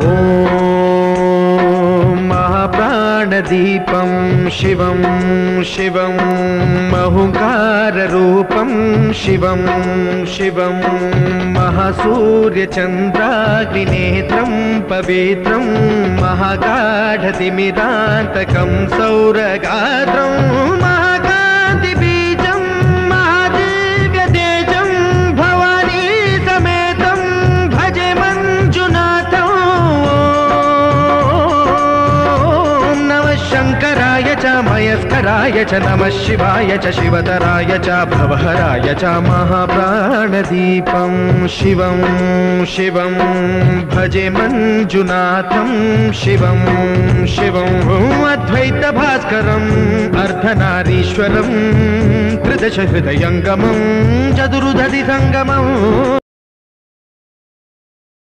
ॐ महाप्राणदीपं शिवं शिवं महुंकाररूपं शिवं शिवं महासूर्यचन्द्राग्निनेत्रं पवित्रं महागाढतिमिरान्तकं सौरगात्रं महाकान्तिबीजं महादिव्यतेजं भवानी समेतं भजे मञ्जुनाथं। ॐ नमः शङ्कराय च मयस्कराय च नमः शिवाय च शिवतराय च भवहराय च महाप्राणदीपं शिवं शिवं भजे मञ्जुनाथं शिवं शिवं अद्वैतभास्करम् अर्धनारीश्वरं त्रिदश हृदयङ्गमं चतुर्दधि संगमम्।